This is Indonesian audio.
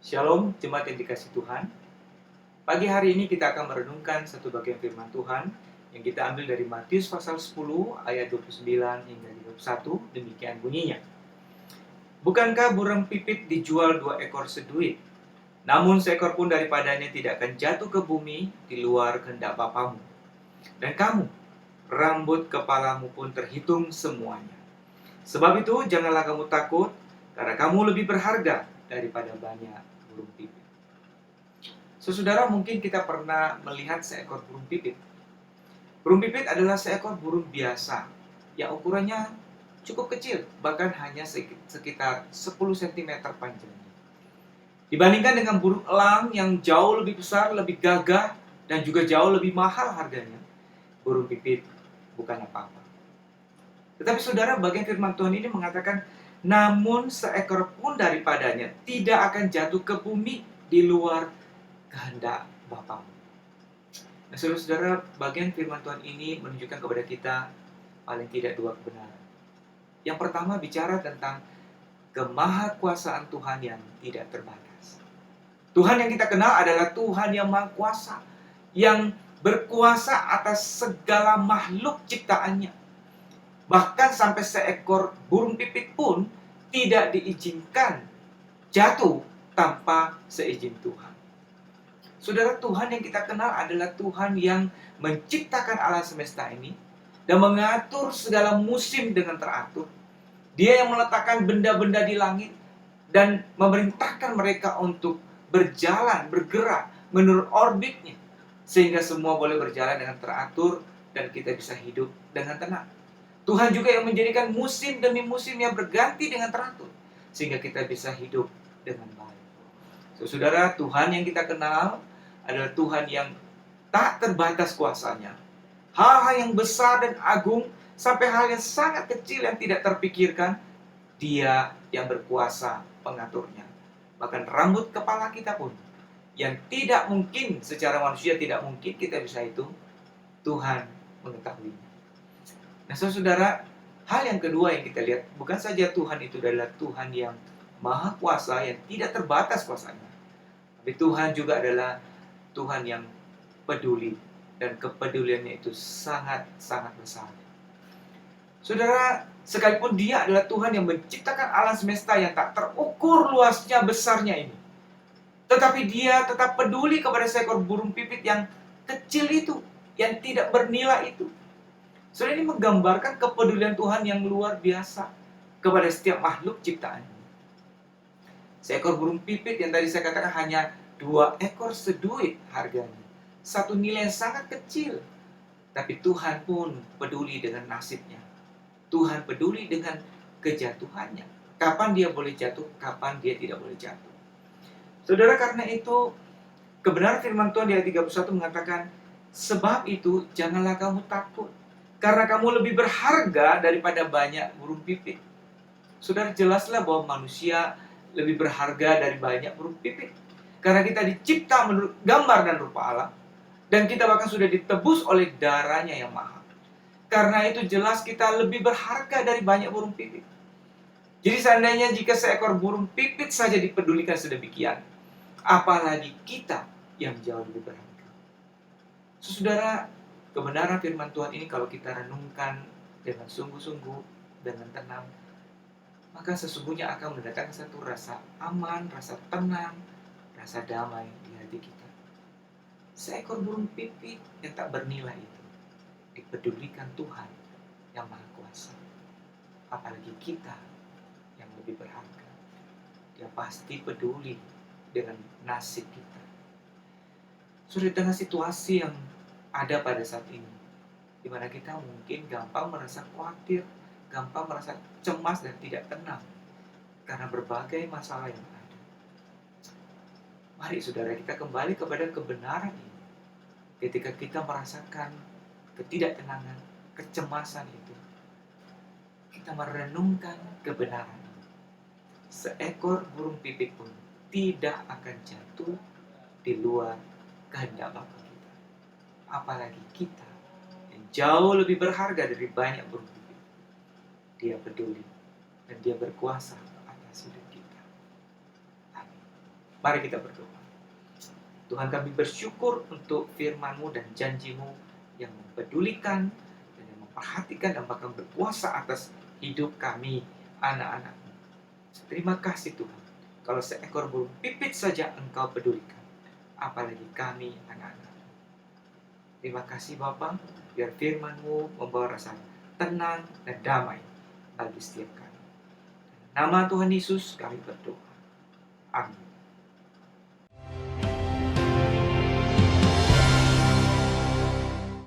Shalom, jemaat yang dikasih Tuhan. Pagi hari ini kita akan merenungkan satu bagian firman Tuhan yang kita ambil dari Matius pasal 10 ayat 29 hingga 31. Demikian bunyinya. Bukankah burung pipit dijual 2 ekor seduit? Namun seekor pun daripadanya tidak akan jatuh ke bumi di luar kehendak Bapamu. Dan kamu, rambut kepalamu pun terhitung semuanya. Sebab itu janganlah kamu takut, karena kamu lebih berharga daripada banyak burung pipit. Saudara, mungkin kita pernah melihat seekor burung pipit. Burung pipit adalah seekor burung biasa yang ukurannya cukup kecil, bahkan hanya sekitar 10 cm panjangnya. Dibandingkan dengan burung elang yang jauh lebih besar, lebih gagah, dan juga jauh lebih mahal harganya, burung pipit bukan apa-apa. Tetapi saudara, bagian firman Tuhan ini mengatakan, namun seekor pun daripadanya tidak akan jatuh ke bumi di luar kehendak Bapamu. Nah, saudara-saudara, bagian firman Tuhan ini menunjukkan kepada kita paling tidak dua kebenaran. Yang pertama bicara tentang kemahakuasaan Tuhan yang tidak terbatas. Tuhan yang kita kenal adalah Tuhan yang Maha Kuasa, yang berkuasa atas segala makhluk ciptaannya. Bahkan sampai seekor burung pipit pun tidak diizinkan jatuh tanpa seizin Tuhan. Saudara, Tuhan yang kita kenal adalah Tuhan yang menciptakan alam semesta ini dan mengatur segala musim dengan teratur. Dia yang meletakkan benda-benda di langit dan memerintahkan mereka untuk berjalan, bergerak menurut orbitnya, sehingga semua boleh berjalan dengan teratur dan kita bisa hidup dengan tenang. Tuhan juga yang menjadikan musim demi musim yang berganti dengan teratur, sehingga kita bisa hidup dengan baik. Saudara, Tuhan yang kita kenal adalah Tuhan yang tak terbatas kuasanya. Hal-hal yang besar dan agung sampai hal yang sangat kecil yang tidak terpikirkan, Dia yang berkuasa pengaturnya. Bahkan rambut kepala kita pun yang tidak mungkin secara manusia tidak mungkin kita bisa hitung, Tuhan mengetahuinya. Nah, saudara, hal yang kedua yang kita lihat, bukan saja Tuhan itu adalah Tuhan yang maha kuasa, yang tidak terbatas kuasanya, tapi Tuhan juga adalah Tuhan yang peduli, dan kepeduliannya itu sangat-sangat besar. Saudara, sekalipun Dia adalah Tuhan yang menciptakan alam semesta yang tak terukur luasnya besarnya ini, tetapi Dia tetap peduli kepada seekor burung pipit yang kecil itu, yang tidak bernilai itu. Saudara, ini menggambarkan kepedulian Tuhan yang luar biasa kepada setiap makhluk ciptaan. Seekor burung pipit yang tadi saya katakan hanya 2 ekor seduit harganya. Satu nilai yang sangat kecil. Tapi Tuhan pun peduli dengan nasibnya. Tuhan peduli dengan kejatuhannya. Kapan dia boleh jatuh, kapan dia tidak boleh jatuh. Saudara, karena itu kebenaran firman Tuhan di ayat 31 mengatakan, sebab itu janganlah kamu takut, karena kamu lebih berharga daripada banyak burung pipit. Saudara, jelaslah bahwa manusia lebih berharga dari banyak burung pipit. Karena kita dicipta menurut gambar dan rupa Allah, dan kita bahkan sudah ditebus oleh darahnya yang mahal. Karena itu jelas kita lebih berharga dari banyak burung pipit. Jadi seandainya jika seekor burung pipit saja dipedulikan sedemikian, apalagi kita yang jauh lebih berharga. Saudara, kebenaran firman Tuhan ini kalau kita renungkan dengan sungguh-sungguh, dengan tenang, maka sesungguhnya akan mendatangkan satu rasa aman, rasa tenang, rasa damai di hati kita. Seekor burung pipit yang tak bernilai itu dipedulikan Tuhan yang Maha Kuasa. Apalagi kita yang lebih berharga. Dia pasti peduli dengan nasib kita. Sudah dengan situasi yang ada pada saat ini, di mana kita mungkin gampang merasa khawatir, gampang merasa cemas dan tidak tenang karena berbagai masalah yang ada. Mari saudara, kita kembali kepada kebenaran ini. Ketika kita merasakan ketidaktenangan, kecemasan itu, kita merenungkan kebenaran ini. Seekor burung pipit pun tidak akan jatuh di luar kehendak Bapa kita. Apalagi kita yang jauh lebih berharga dari banyak burung pipit. Dia peduli dan Dia berkuasa atas hidup kita. Amin. Mari kita berdoa. Tuhan, kami bersyukur untuk firman-Mu dan janji-Mu yang mempedulikan dan yang memperhatikan dan bahkan berkuasa atas hidup kami, anak-anak-Mu. Terima kasih Tuhan. Kalau seekor burung pipit saja Engkau pedulikan, apalagi kami, anak-anak. Terima kasih Bapa, biar firman-Mu membawa rasa tenang dan damai bagi setiap kami. Nama Tuhan Yesus kami berdoa. Amin.